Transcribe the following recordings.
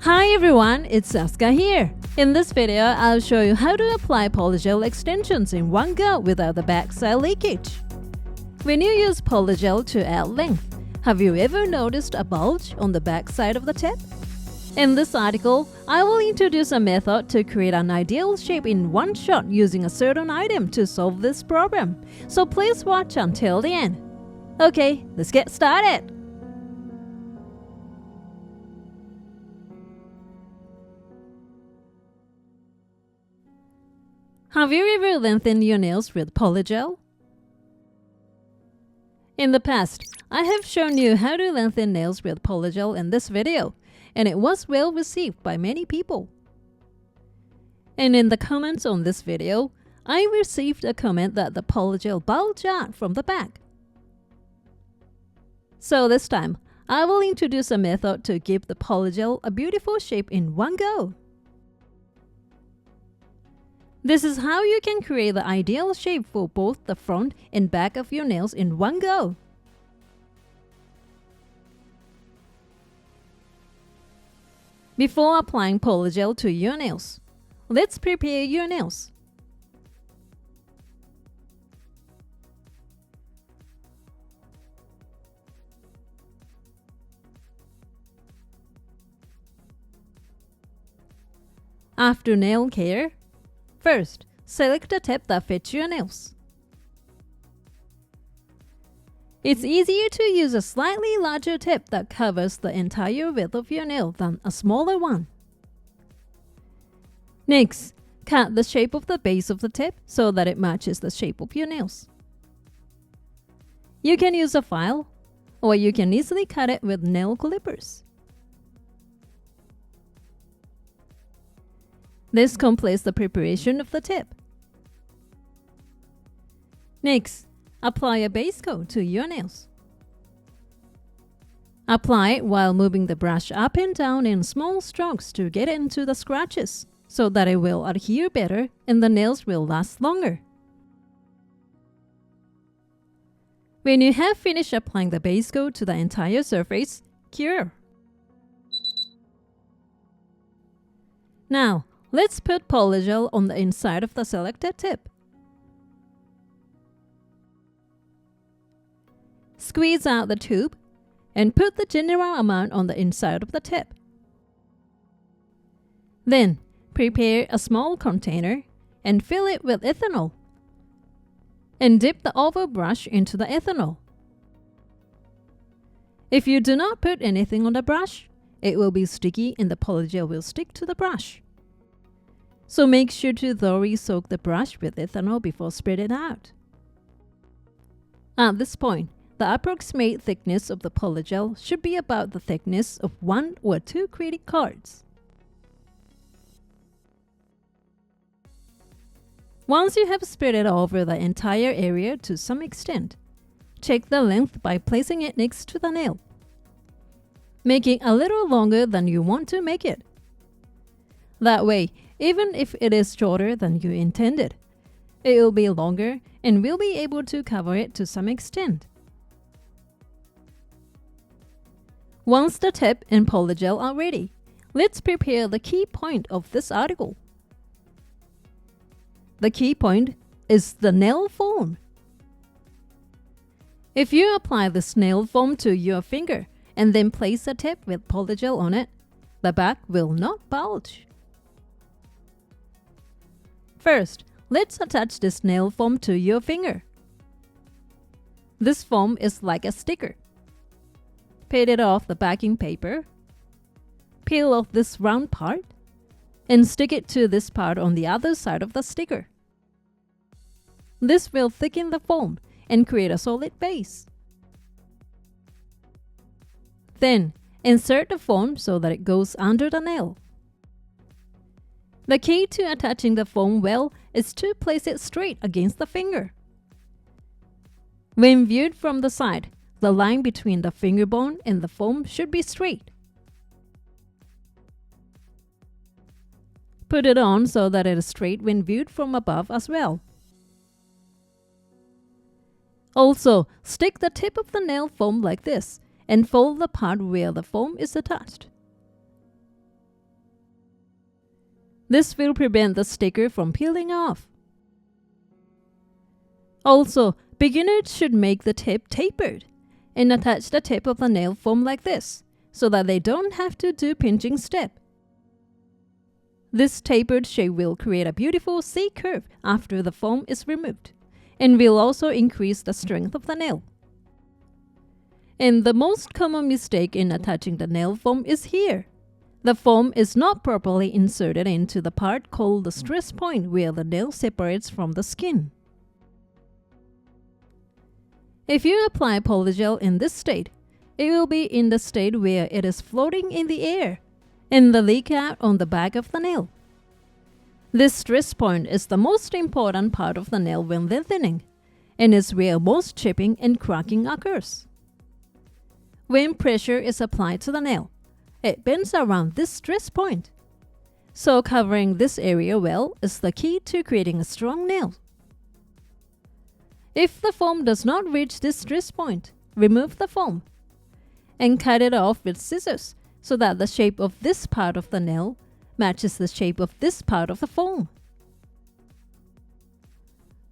Hi everyone, it's ASKA here. In this video, I'll show you how to apply PolyGel extensions in one go without the backside leakage. When you use PolyGel to add length, have you ever noticed a bulge on the backside of the tip? In this article, I will introduce a method to create an ideal shape in one shot using a certain item to solve this problem. So please watch until the end. Okay, let's get started. Have you ever lengthened your nails with PolyGel? In the past, I have shown you how to lengthen nails with PolyGel in this video, and it was well received by many people. And in the comments on this video, I received a comment that the PolyGel bulged out from the back. So this time, I will introduce a method to give the PolyGel a beautiful shape in one go. This is how you can create the ideal shape for both the front and back of your nails in one go. Before applying PolyGel to your nails, let's prepare your nails. After nail care, first, select a tip that fits your nails. It's easier to use a slightly larger tip that covers the entire width of your nail than a smaller one. Next, cut the shape of the base of the tip so that it matches the shape of your nails. You can use a file, or you can easily cut it with nail clippers. This completes the preparation of the tip. Next, apply a base coat to your nails. Apply it while moving the brush up and down in small strokes to get into the scratches, so that it will adhere better and the nails will last longer. When you have finished applying the base coat to the entire surface, cure. Now, let's put PolyGel on the inside of the selected tip. Squeeze out the tube and put the general amount on the inside of the tip. Then, prepare a small container and fill it with ethanol. And dip the oval brush into the ethanol. If you do not put anything on the brush, it will be sticky and the PolyGel will stick to the brush. So make sure to thoroughly soak the brush with ethanol before spreading it out. At this point, the approximate thickness of the PolyGel should be about the thickness of 1 or 2 credit cards. Once you have spread it over the entire area to some extent, check the length by placing it next to the nail. Make it a little longer than you want to make it. That way, even if it is shorter than you intended, it will be longer and will be able to cover it to some extent. Once the tip and PolyGel are ready, let's prepare the key point of this article. The key point is the nail foam. If you apply this nail foam to your finger and then place a tip with PolyGel on it, the back will not bulge. First, let's attach this nail foam to your finger. This foam is like a sticker. Peel it off the backing paper. Peel off this round part and stick it to this part on the other side of the sticker. This will thicken the foam and create a solid base. Then, insert the foam so that it goes under the nail. The key to attaching the foam well is to place it straight against the finger. When viewed from the side, the line between the finger bone and the foam should be straight. Put it on so that it is straight when viewed from above as well. Also, stick the tip of the nail foam like this and fold the part where the foam is attached. This will prevent the sticker from peeling off. Also, beginners should make the tip tapered and attach the tip of the nail foam like this so that they don't have to do pinching step. This tapered shape will create a beautiful C curve after the foam is removed and will also increase the strength of the nail. And the most common mistake in attaching the nail foam is here. The foam is not properly inserted into the part called the stress point where the nail separates from the skin. If you apply PolyGel in this state, it will be in the state where it is floating in the air and the leak out on the back of the nail. This stress point is the most important part of the nail when lengthening and is where most chipping and cracking occurs. When pressure is applied to the nail, it bends around this stress point. So covering this area well is the key to creating a strong nail. If the foam does not reach this stress point, remove the foam and cut it off with scissors so that the shape of this part of the nail matches the shape of this part of the foam.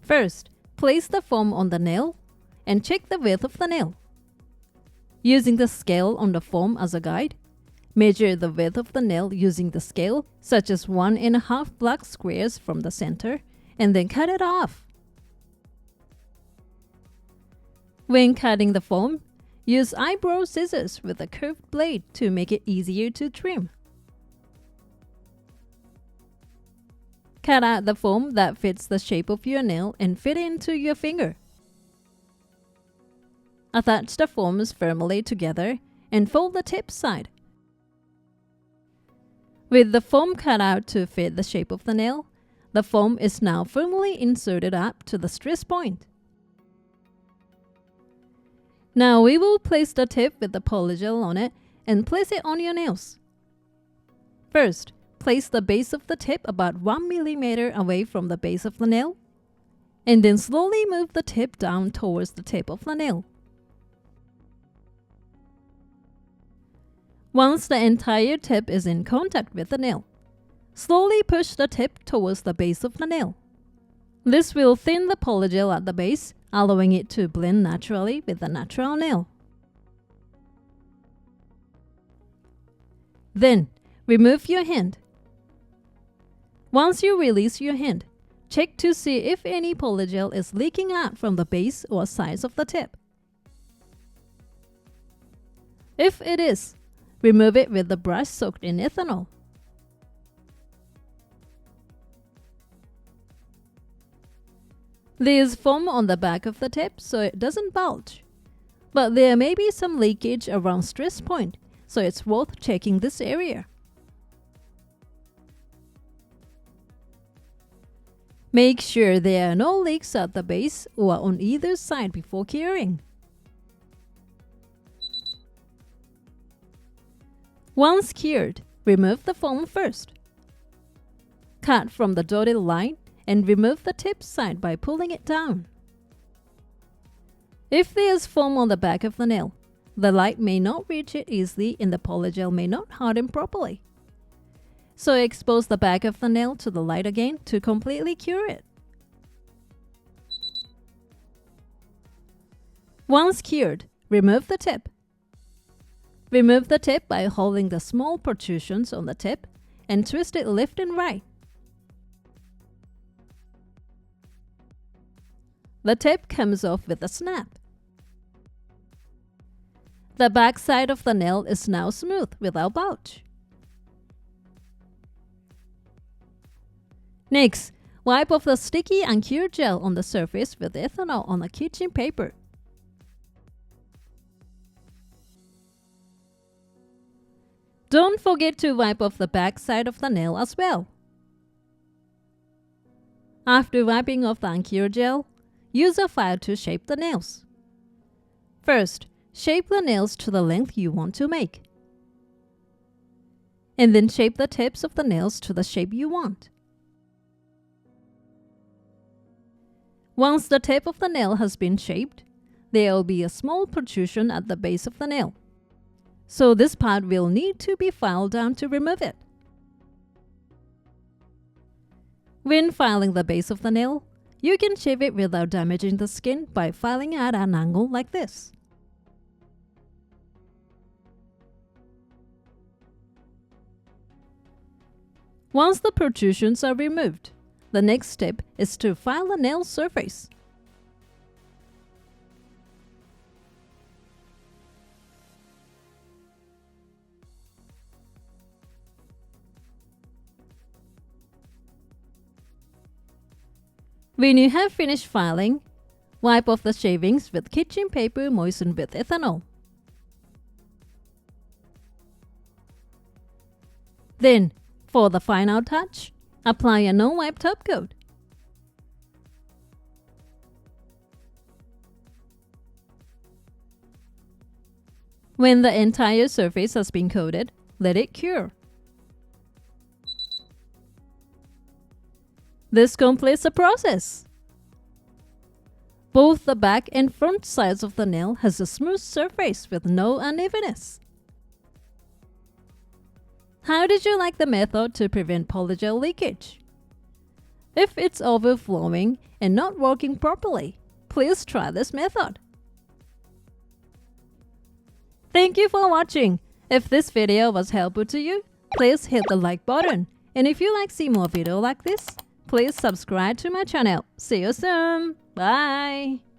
First, place the foam on the nail and check the width of the nail. Using the scale on the foam as a guide, measure the width of the nail using the scale, such as 1.5 black squares from the center, and then cut it off. When cutting the foam, use eyebrow scissors with a curved blade to make it easier to trim. Cut out the foam that fits the shape of your nail and fit into your finger. Attach the foams firmly together and fold the tip side. With the foam cut out to fit the shape of the nail, the foam is now firmly inserted up to the stress point. Now we will place the tip with the PolyGel on it and place it on your nails. First, place the base of the tip about 1 mm away from the base of the nail, and then slowly move the tip down towards the tip of the nail. Once the entire tip is in contact with the nail, slowly push the tip towards the base of the nail. This will thin the PolyGel at the base, allowing it to blend naturally with the natural nail. Then, remove your hand. Once you release your hand, check to see if any PolyGel is leaking out from the base or sides of the tip. If it is, remove it with the brush soaked in ethanol. There is foam on the back of the tip so it doesn't bulge, but there may be some leakage around stress point, so it's worth checking this area. Make sure there are no leaks at the base or on either side before curing. Once cured, remove the foam first. Cut from the dotted line and remove the tip side by pulling it down. If there is foam on the back of the nail, the light may not reach it easily and the PolyGel may not harden properly. So expose the back of the nail to the light again to completely cure it. Once cured, remove the tip. Remove the tip by holding the small protrusions on the tip and twist it left and right. The tip comes off with a snap. The back side of the nail is now smooth without bulge. Next, wipe off the sticky uncured gel on the surface with ethanol on a kitchen paper. Don't forget to wipe off the back side of the nail as well. After wiping off the uncured gel, use a file to shape the nails. First, shape the nails to the length you want to make. And then shape the tips of the nails to the shape you want. Once the tip of the nail has been shaped, there will be a small protrusion at the base of the nail. So this part will need to be filed down to remove it. When filing the base of the nail, you can shave it without damaging the skin by filing at an angle like this. Once the protrusions are removed, the next step is to file the nail surface. When you have finished filing, wipe off the shavings with kitchen paper moistened with ethanol. Then, for the final touch, apply a no-wipe top coat. When the entire surface has been coated, let it cure. This completes the process. Both the back and front sides of the nail has a smooth surface with no unevenness. How did you like the method to prevent PolyGel leakage? If it's overflowing and not working properly, please try this method. Thank you for watching. If this video was helpful to you, please hit the like button. And if you like to see more videos like this, please subscribe to my channel. See you soon. Bye.